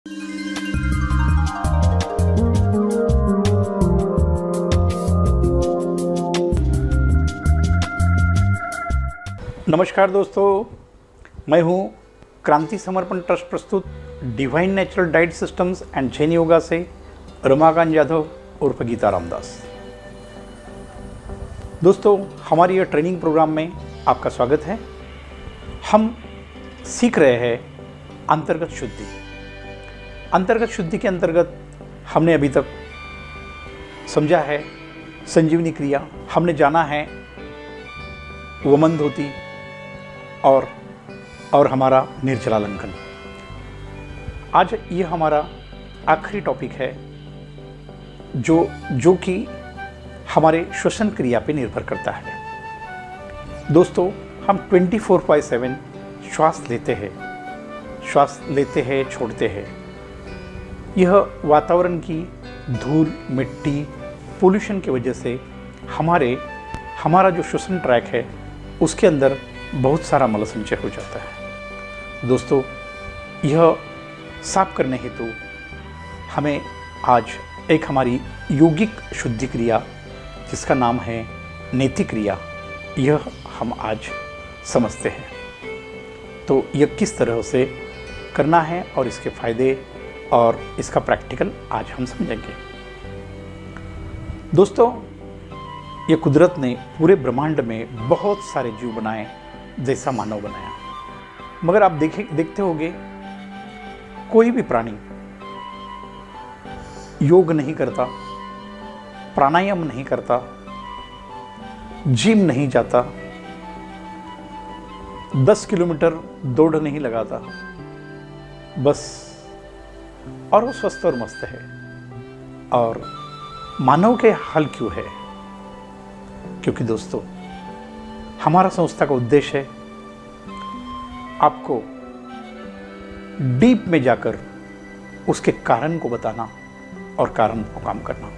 नमस्कार दोस्तों, मैं हूं क्रांति समर्पण ट्रस्ट प्रस्तुत divine natural diet systems and Jain yoga से रमाकांत यादव उर्फ गीता रामदास। दोस्तों, हमारी यह ट्रेनिंग प्रोग्राम में आपका स्वागत है। हम सीख रहे हैं अंतर्गत शुद्धि। अंतर्गत शुद्धि के अंतर्गत हमने अभी तक समझा है संजीवनी क्रिया, हमने जाना है वमन धोती और हमारा निर्जलालंघन। आज ये हमारा आखिरी टॉपिक है जो कि हमारे श्वसन क्रिया पे निर्भर करता है। दोस्तों, हम 24/7 श्वास लेते हैं छोड़ते हैं। यह वातावरण की धूल, मिट्टी, पोल्यूशन की वजह से हमारा जो श्वसन ट्रैक है उसके अंदर बहुत सारा मल संचय हो जाता है। दोस्तों, यह साफ करने हेतु हमें आज एक हमारी यौगिक शुद्धि क्रिया जिसका नाम है नेति क्रिया, यह हम आज समझते हैं। तो यह किस तरह से करना है और इसके फायदे और इसका प्रैक्टिकल आज हम समझेंगे। दोस्तों, ये कुदरत ने पूरे ब्रह्मांड में बहुत सारे जीव बनाए जैसा मानव बनाया, मगर आप देखते होंगे कोई भी प्राणी योग नहीं करता, प्राणायाम नहीं करता, जिम नहीं जाता, 10 किलोमीटर दौड़ नहीं लगाता, बस और वो स्वस्थ और मस्त है। और मानव के हाल क्यों है? क्योंकि दोस्तों, हमारा संस्था का उद्देश्य है आपको डीप में जाकर उसके कारण को बताना और कारण को काम करना।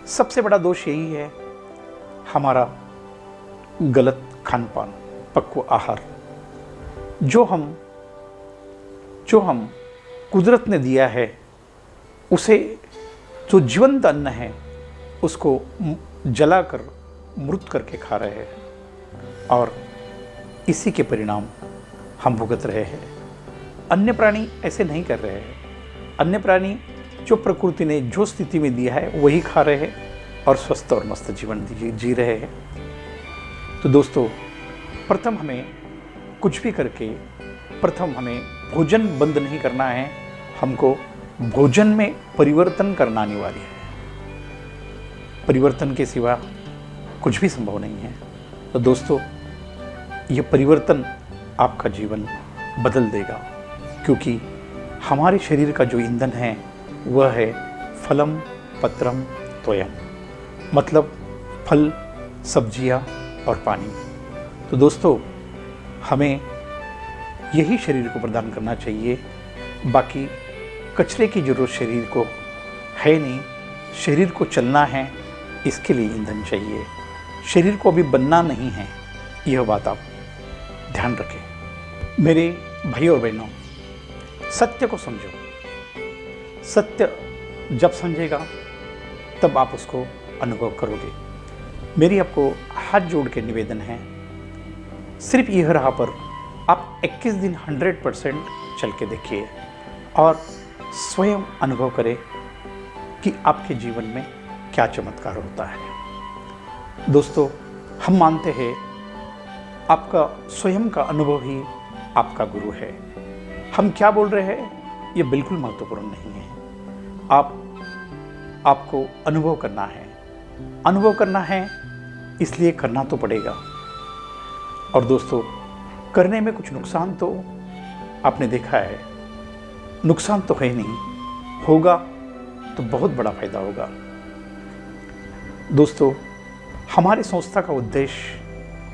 सबसे बड़ा दोष यही है हमारा गलत खान-पान, पक्व आहार, जो हम कुदरत ने दिया है उसे, जो जीवंत अन्न है उसको जलाकर मृत करके खा रहे हैं और इसी के परिणाम हम भुगत रहे हैं। अन्य प्राणी ऐसे नहीं कर रहे हैं। अन्य प्राणी जो प्रकृति ने जो स्थिति में दिया है वही खा रहे हैं और स्वस्थ और मस्त जीवन जी रहे हैं। तो दोस्तों, प्रथम हमें कुछ भी करके हमें भोजन बंद नहीं करना है, हमको भोजन में परिवर्तन करना अनिवार्य है। परिवर्तन के सिवा कुछ भी संभव नहीं है। तो दोस्तों, यह परिवर्तन आपका जीवन बदल देगा, क्योंकि हमारे शरीर का जो ईंधन है वह है फलम पत्रम त्वयम, मतलब फल, सब्जियां और पानी। तो दोस्तों, हमें यही शरीर को प्रदान करना चाहिए। बाकी कचरे की जरूरत शरीर को है नहीं। शरीर को चलना है, इसके लिए ईंधन चाहिए। शरीर को अभी बनना नहीं है, यह बात आप ध्यान रखें। मेरे भाई और बहनों, सत्य को समझो। सत्य जब समझेगा तब आप उसको अनुभव करोगे। मेरी आपको हाथ जोड़ के निवेदन है, सिर्फ यह राह पर आप 21 दिन 100% चल के देखिए और स्वयं अनुभव करें कि आपके जीवन में क्या चमत्कार होता है। दोस्तों, हम मानते हैं आपका स्वयं का अनुभव ही आपका गुरु है। हम क्या बोल रहे हैं ये बिल्कुल महत्वपूर्ण नहीं है। आपको अनुभव करना है। अनुभव करना है इसलिए करना तो पड़ेगा। और दोस्तों, करने में कुछ नुकसान तो आपने देखा है, नुकसान तो है नहीं, होगा तो बहुत बड़ा फायदा होगा। दोस्तों, हमारी संस्था का उद्देश्य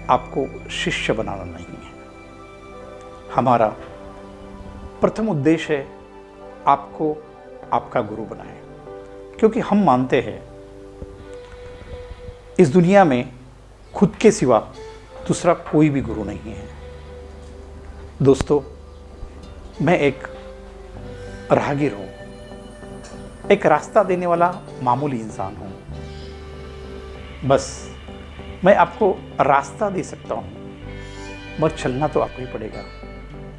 आपको शिष्य बनाना नहीं है। हमारा प्रथम उद्देश्य है आपको आपका गुरु बनाए, क्योंकि हम मानते हैं इस दुनिया में खुद के सिवा दूसरा कोई भी गुरु नहीं है। दोस्तों, मैं एक राहगीर हूँ, एक रास्ता देने वाला मामूली इंसान हूँ। बस मैं आपको रास्ता दे सकता हूँ, मगर चलना तो आपको ही पड़ेगा।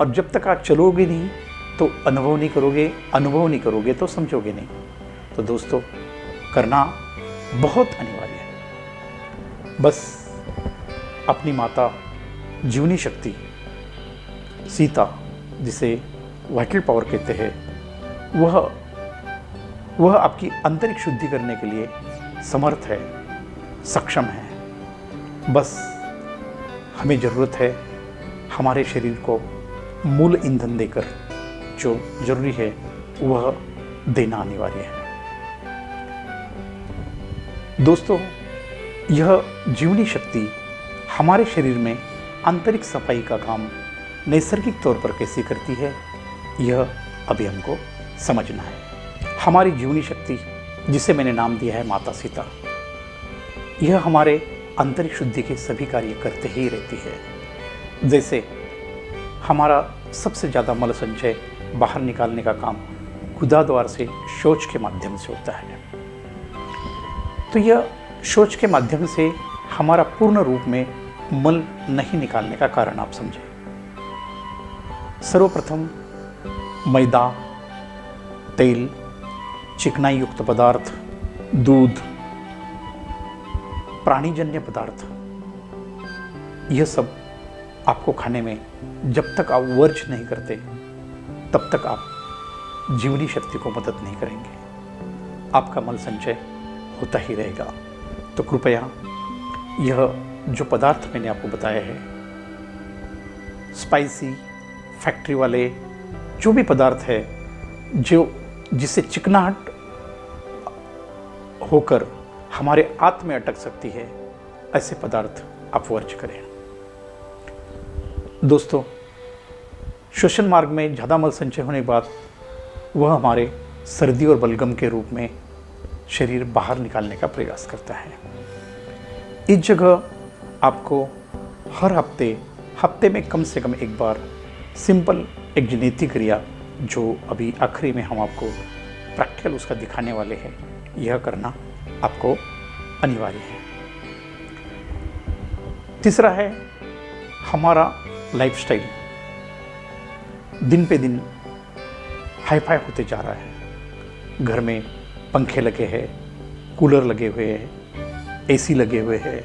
और जब तक आप चलोगे नहीं तो अनुभव नहीं करोगे, अनुभव नहीं करोगे तो समझोगे नहीं। तो दोस्तों, करना बहुत अनिवार्य है। बस अपनी माता जीवनी शक्ति सीता, जिसे वाइटल पावर कहते हैं, वह आपकी आंतरिक शुद्धि करने के लिए समर्थ है, सक्षम है। बस हमें ज़रूरत है हमारे शरीर को मूल ईंधन देकर, जो जरूरी है वह देना अनिवार्य है। दोस्तों, यह जीवनी शक्ति हमारे शरीर में आंतरिक सफाई का काम नैसर्गिक तौर पर कैसे करती है, यह अभी हमको समझना है। हमारी जीवनी शक्ति, जिसे मैंने नाम दिया है माता सीता, यह हमारे आंतरिक शुद्धि के सभी कार्य करते ही रहती है। जैसे हमारा सबसे ज़्यादा मल संचय बाहर निकालने का काम गुदाद्वार से शौच के माध्यम से होता है, तो यह शौच के माध्यम से हमारा पूर्ण रूप में मल नहीं निकालने का कारण आप समझें। सर्वप्रथम मैदा, तेल, चिकनाई युक्त पदार्थ, दूध, प्राणीजन्य पदार्थ, यह सब आपको खाने में जब तक आप वर्ज नहीं करते तब तक आप जीवनी शक्ति को मदद नहीं करेंगे। आपका मल संचय होता ही रहेगा। तो कृपया यह जो पदार्थ मैंने आपको बताया है, स्पाइसी, फैक्ट्री वाले जो भी पदार्थ है जिससे चिकनाहट होकर हमारे आत्म में अटक सकती है, ऐसे पदार्थ आप वर्ज करें। दोस्तों, श्वसन मार्ग में ज़्यादा मल संचय होने के बाद वह हमारे सर्दी और बलगम के रूप में शरीर बाहर निकालने का प्रयास करता है। इस जगह आपको हर हफ्ते में कम से कम एक बार सिंपल एक जनिती क्रिया, जो अभी आखिरी में हम आपको प्रैक्टिकल उसका दिखाने वाले हैं, यह करना आपको अनिवार्य है। तीसरा है हमारा लाइफस्टाइल दिन पे दिन हाई-फाई होते जा रहा है। घर में पंखे लगे हैं, कूलर लगे हुए हैं, एसी लगे हुए हैं,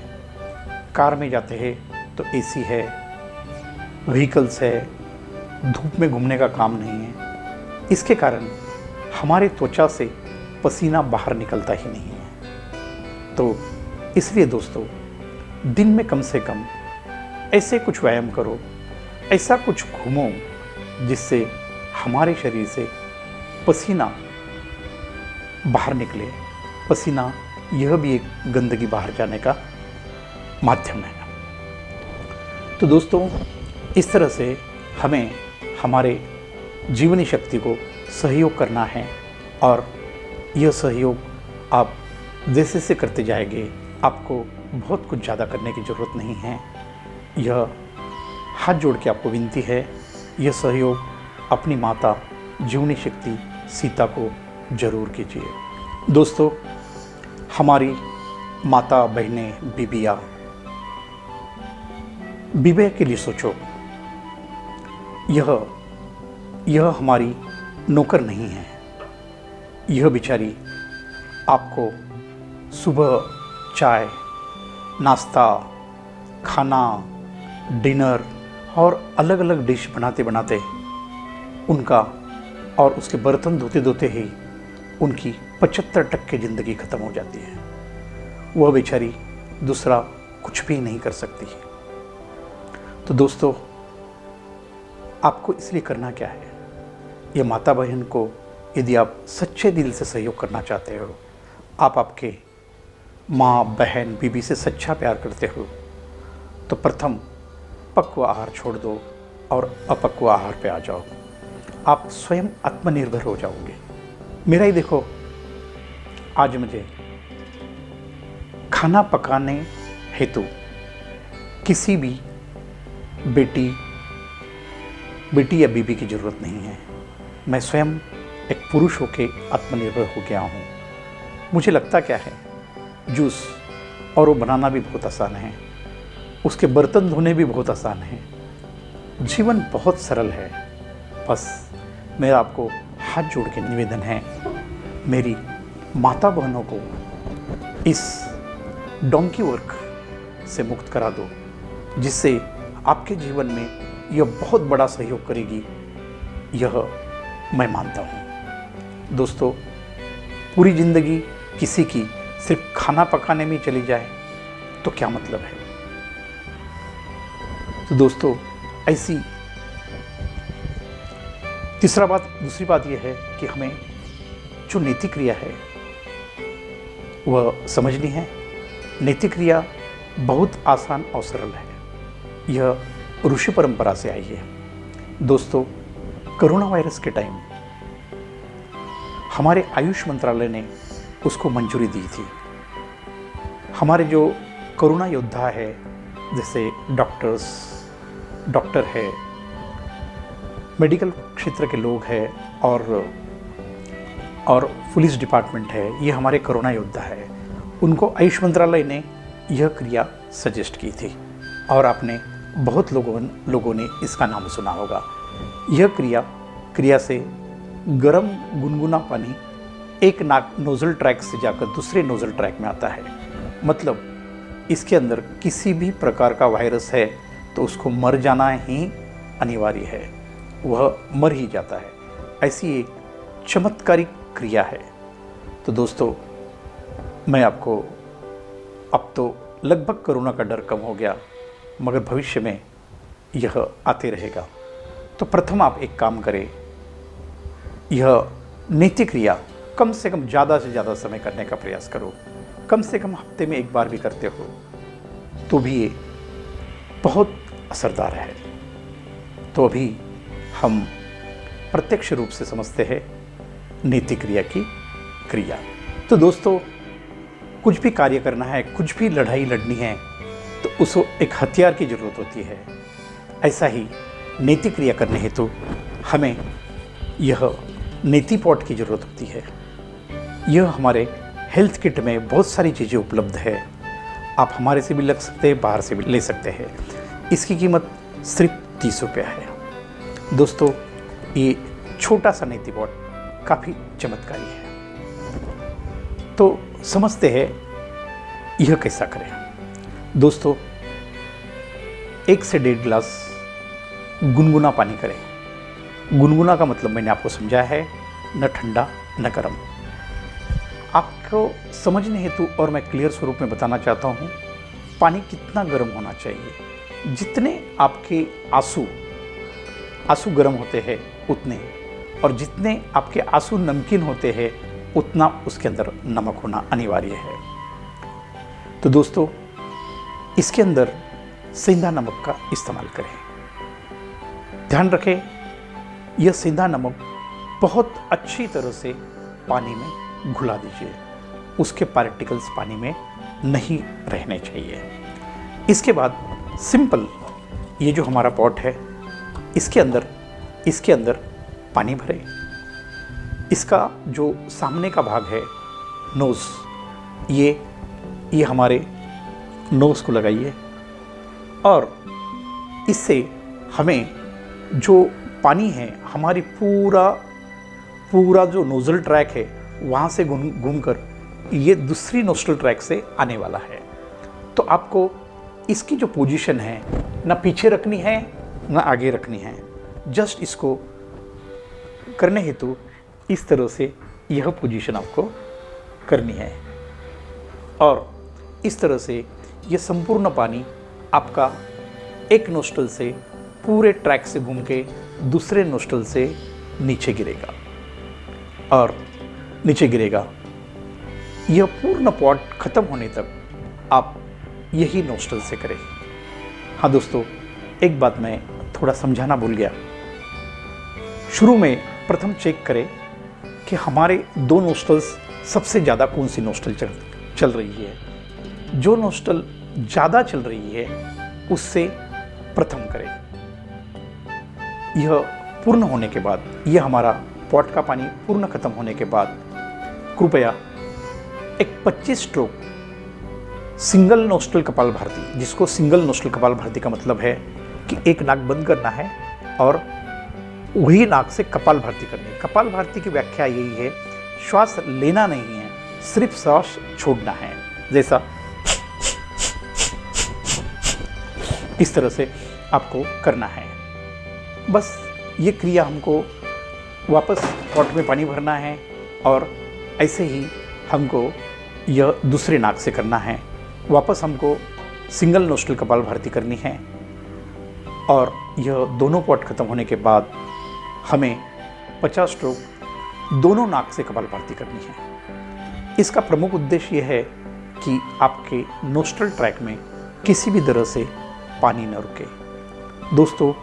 कार में जाते हैं तो एसी है, व्हीकल्स है, धूप में घूमने का काम नहीं है। इसके कारण हमारे त्वचा से पसीना बाहर निकलता ही नहीं है। तो इसलिए दोस्तों, दिन में कम से कम ऐसे कुछ व्यायाम करो, ऐसा कुछ घूमो जिससे हमारे शरीर से पसीना बाहर निकले। पसीना यह भी एक गंदगी बाहर जाने का माध्यम है। तो दोस्तों, इस तरह से हमें हमारे जीवनी शक्ति को सहयोग करना है, और यह सहयोग आप जैसे से करते जाएंगे, आपको बहुत कुछ ज़्यादा करने की ज़रूरत नहीं है। यह हाथ जोड़ के आपको विनती है, यह सहयोग अपनी माता जीवनी शक्ति सीता को जरूर कीजिए। दोस्तों, हमारी माता, बहनें, बीबियाँ, विवेक के लिए सोचो। यह हमारी नौकर नहीं है। यह बेचारी आपको सुबह चाय, नाश्ता, खाना, डिनर और अलग अलग डिश बनाते बनाते उनका और उसके बर्तन धोते धोते ही उनकी 75% ज़िंदगी ख़त्म हो जाती है। वह बेचारी दूसरा कुछ भी नहीं कर सकती। तो दोस्तों, आपको इसलिए करना क्या है, ये माता बहन को यदि आप सच्चे दिल से सहयोग करना चाहते हो, आप आपके माँ, बहन, बीबी से सच्चा प्यार करते हो, तो प्रथम पक्व आहार छोड़ दो और अपक्व आहार पे आ जाओ। आप स्वयं आत्मनिर्भर हो जाओगे। मेरा ही देखो, आज मुझे खाना पकाने हेतु किसी भी बेटी या बीबी की ज़रूरत नहीं है। मैं स्वयं एक पुरुष होके आत्मनिर्भर हो गया हूँ। मुझे लगता क्या है, जूस और वो बनाना भी बहुत आसान है, उसके बर्तन धोने भी बहुत आसान है, जीवन बहुत सरल है। बस मेरा आपको हाथ जोड़ के निवेदन है, मेरी माता बहनों को इस डोंकी वर्क से मुक्त करा दो, जिससे आपके जीवन में यह बहुत बड़ा सहयोग करेगी, यह मैं मानता हूँ। दोस्तों, पूरी ज़िंदगी किसी की सिर्फ खाना पकाने में चली जाए तो क्या मतलब है। तो दोस्तों, ऐसी दूसरी बात यह है कि हमें जो नैतिक क्रिया है वह समझनी है। नैतिक क्रिया बहुत आसान और सरल है, यह ऋषि परंपरा से आई है। दोस्तों, कोरोना वायरस के टाइम हमारे आयुष मंत्रालय ने उसको मंजूरी दी थी। हमारे जो कोरोना योद्धा है, जैसे डॉक्टर है, मेडिकल क्षेत्र के लोग हैं और पुलिस डिपार्टमेंट है, ये हमारे कोरोना योद्धा है। उनको आयुष मंत्रालय ने यह क्रिया सजेस्ट की थी और आपने बहुत लोगों ने इसका नाम सुना होगा। यह क्रिया से गर्म गुनगुना पानी एक नोजल ट्रैक से जाकर दूसरे नोजल ट्रैक में आता है। मतलब इसके अंदर किसी भी प्रकार का वायरस है तो उसको मर जाना ही अनिवार्य है, वह मर ही जाता है। ऐसी एक चमत्कारिक क्रिया है। तो दोस्तों, मैं आपको, अब तो लगभग कोरोना का डर कम हो गया, मगर भविष्य में यह आते रहेगा। तो प्रथम आप एक काम करें, यह नैतिक क्रिया कम से कम ज़्यादा से ज़्यादा समय करने का प्रयास करो। कम से कम हफ्ते में एक बार भी करते हो तो भी ये बहुत असरदार है। तो अभी हम प्रत्यक्ष रूप से समझते हैं नैतिक क्रिया की क्रिया। तो दोस्तों, कुछ भी कार्य करना है, कुछ भी लड़ाई लड़नी है तो उसको एक हथियार की ज़रूरत होती है। ऐसा ही नैतिक क्रिया करने हेतु हमें यह नैति पॉट की ज़रूरत होती है। यह हमारे हेल्थ किट में बहुत सारी चीज़ें उपलब्ध है। आप हमारे से भी लग सकते हैं, बाहर से भी ले सकते हैं। इसकी कीमत सिर्फ 30 रुपया है। दोस्तों, ये छोटा सा नैति पॉट काफ़ी चमत्कारी है। तो समझते हैं यह कैसा करें। दोस्तों, 1 से 1.5 गिलास गुनगुना पानी करें। गुनगुना का मतलब मैंने आपको समझाया है, न ठंडा न गर्म। आपको समझने हेतु और मैं क्लियर स्वरूप में बताना चाहता हूँ, पानी कितना गर्म होना चाहिए। जितने आपके आंसू गर्म होते हैं उतने, और जितने आपके आंसू नमकीन होते हैं उतना उसके अंदर नमक होना अनिवार्य है। तो दोस्तों, इसके अंदर सेंधा नमक का इस्तेमाल करें। ध्यान रखें, यह सेंधा नमक बहुत अच्छी तरह से पानी में घुला दीजिए। उसके पार्टिकल्स पानी में नहीं रहने चाहिए। इसके बाद सिंपल ये जो हमारा पॉट है, इसके अंदर पानी भरें। इसका जो सामने का भाग है, नोज़, ये हमारे नोज़ को लगाइए और इससे हमें जो पानी है, हमारी पूरा जो नोज़ल ट्रैक है वहाँ से घूमकर ये दूसरी नोस्ट्रल ट्रैक से आने वाला है। तो आपको इसकी जो पोजीशन है, ना पीछे रखनी है ना आगे रखनी है। जस्ट इसको करने हेतु इस तरह से यह पोजीशन आपको करनी है और इस तरह से ये संपूर्ण पानी आपका एक नोस्ट्रल से पूरे ट्रैक से घूम के दूसरे नोस्ट्रल से नीचे गिरेगा और नीचे गिरेगा। यह पूर्ण पॉट खत्म होने तक आप यही नोस्ट्रल से करें। हाँ दोस्तों, एक बात मैं थोड़ा समझाना भूल गया। शुरू में प्रथम चेक करें कि हमारे 2 नोस्ट्रल्स सबसे ज़्यादा कौन सी नोस्ट्रल चल रही है। जो नोस्ट्रल ज़्यादा चल रही है उससे प्रथम करें। यह पूर्ण होने के बाद यह हमारा पॉट का पानी पूर्ण खत्म होने के बाद कृपया एक 25 स्ट्रोक सिंगल नोस्ट्रल कपालभाति, जिसको सिंगल नोस्ट्रल कपालभाति का मतलब है कि एक नाक बंद करना है और वही नाक से कपालभाति करनी है। कपालभाति की व्याख्या यही है, श्वास लेना नहीं है, सिर्फ श्वास छोड़ना है। जैसा इस तरह से आपको करना है। बस ये क्रिया हमको वापस पॉट में पानी भरना है और ऐसे ही हमको यह दूसरे नाक से करना है। वापस हमको सिंगल नोस्ट्रल कपालभाति करनी है और यह दोनों पॉट खत्म होने के बाद हमें 50 स्ट्रोक दोनों नाक से कपालभाति करनी है। इसका प्रमुख उद्देश्य यह है कि आपके नोस्ट्रल ट्रैक में किसी भी तरह से पानी न रुके। दोस्तों,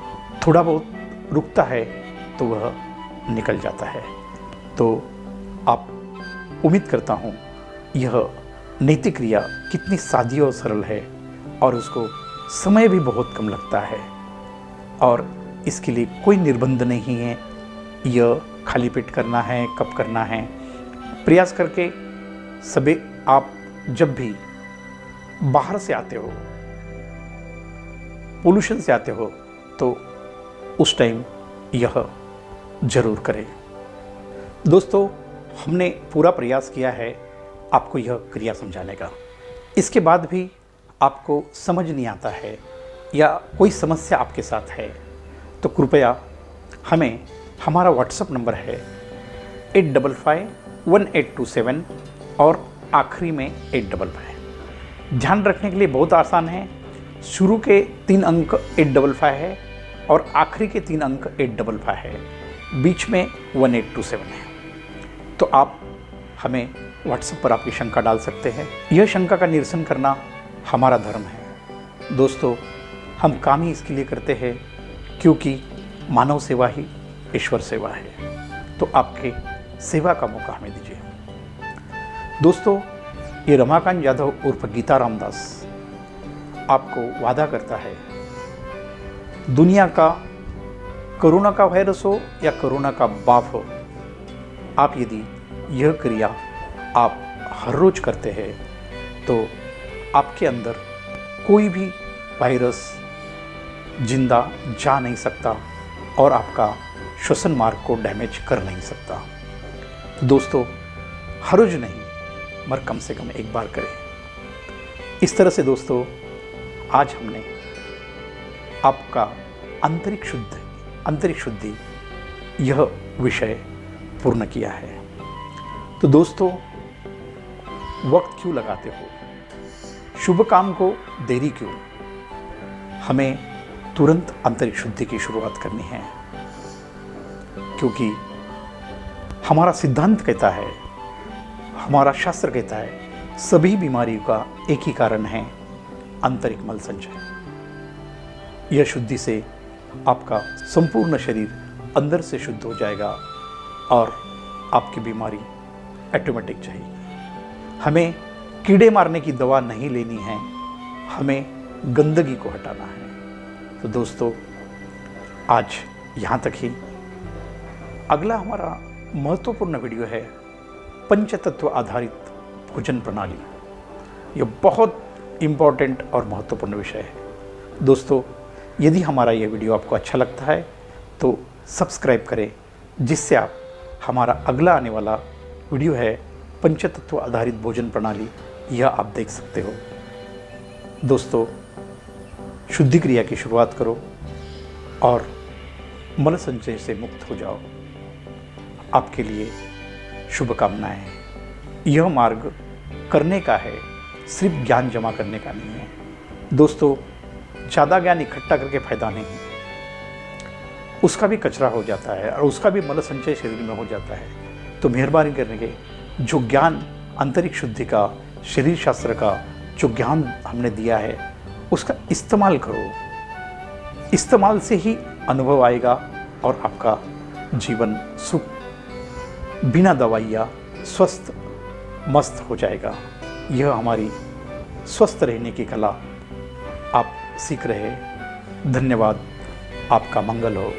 थोड़ा बहुत रुकता है तो वह निकल जाता है। तो आप उम्मीद करता हूँ यह नैतिक क्रिया कितनी सादी और सरल है और उसको समय भी बहुत कम लगता है और इसके लिए कोई निर्बंध नहीं है, यह खाली पेट करना है, कब करना है। प्रयास करके सबे आप जब भी बाहर से आते हो, पोल्यूशन से आते हो, तो उस टाइम यह जरूर करें। दोस्तों, हमने पूरा प्रयास किया है आपको यह क्रिया समझाने का। इसके बाद भी आपको समझ नहीं आता है या कोई समस्या आपके साथ है तो कृपया हमें, हमारा व्हाट्सएप नंबर है 8551 और आखिरी में 855। ध्यान रखने के लिए बहुत आसान है, शुरू के 3 अंक 855 है और आखिरी के 3 अंक 855 है, बीच में 1827 है। तो आप हमें व्हाट्सएप पर आपकी शंका डाल सकते हैं। यह शंका का निरसन करना हमारा धर्म है। दोस्तों, हम काम ही इसके लिए करते हैं क्योंकि मानव सेवा ही ईश्वर सेवा है। तो आपके सेवा का मौका हमें दीजिए। दोस्तों, ये रमाकांत यादव उर्फ गीता रामदास आपको वादा करता है, दुनिया का कोरोना का वायरस हो या कोरोना का बाप हो, आप यदि यह क्रिया आप हर रोज करते हैं तो आपके अंदर कोई भी वायरस जिंदा जा नहीं सकता और आपका श्वसन मार्ग को डैमेज कर नहीं सकता। दोस्तों, हर रोज नहीं मगर कम से कम एक बार करें। इस तरह से दोस्तों, आज हमने आपका आंतरिक शुद्धि यह विषय पूर्ण किया है। तो दोस्तों, वक्त क्यों लगाते हो? शुभ काम को देरी क्यों? हमें तुरंत आंतरिक शुद्धि की शुरुआत करनी है क्योंकि हमारा सिद्धांत कहता है, हमारा शास्त्र कहता है, सभी बीमारियों का एक ही कारण है, आंतरिक मल संचय। यह शुद्धि से आपका संपूर्ण शरीर अंदर से शुद्ध हो जाएगा और आपकी बीमारी ऑटोमेटिक जाएगी। हमें कीड़े मारने की दवा नहीं लेनी है, हमें गंदगी को हटाना है। तो दोस्तों, आज यहाँ तक ही। अगला हमारा महत्वपूर्ण वीडियो है पंचतत्व आधारित भोजन प्रणाली। यह बहुत इम्पोर्टेंट और महत्वपूर्ण विषय है। दोस्तों, यदि हमारा यह वीडियो आपको अच्छा लगता है तो सब्सक्राइब करें, जिससे आप हमारा अगला आने वाला वीडियो है पंचतत्व आधारित भोजन प्रणाली, यह आप देख सकते हो। दोस्तों, शुद्धि क्रिया की शुरुआत करो और मल संचय से मुक्त हो जाओ। आपके लिए शुभकामनाएं हैं। यह मार्ग करने का है, सिर्फ ज्ञान जमा करने का नहीं है। दोस्तों, ज़्यादा ज्ञान इकट्ठा करके फायदा नहीं, उसका भी कचरा हो जाता है और उसका भी मल संचय शरीर में हो जाता है। तो मेहरबानी करके जो ज्ञान आंतरिक शुद्धि का, शरीर शास्त्र का जो ज्ञान हमने दिया है उसका इस्तेमाल करो। इस्तेमाल से ही अनुभव आएगा और आपका जीवन सुख बिना दवाइयाँ स्वस्थ मस्त हो जाएगा। यह हमारी स्वस्थ रहने की कला आप सीख रहे। धन्यवाद। आपका मंगल हो।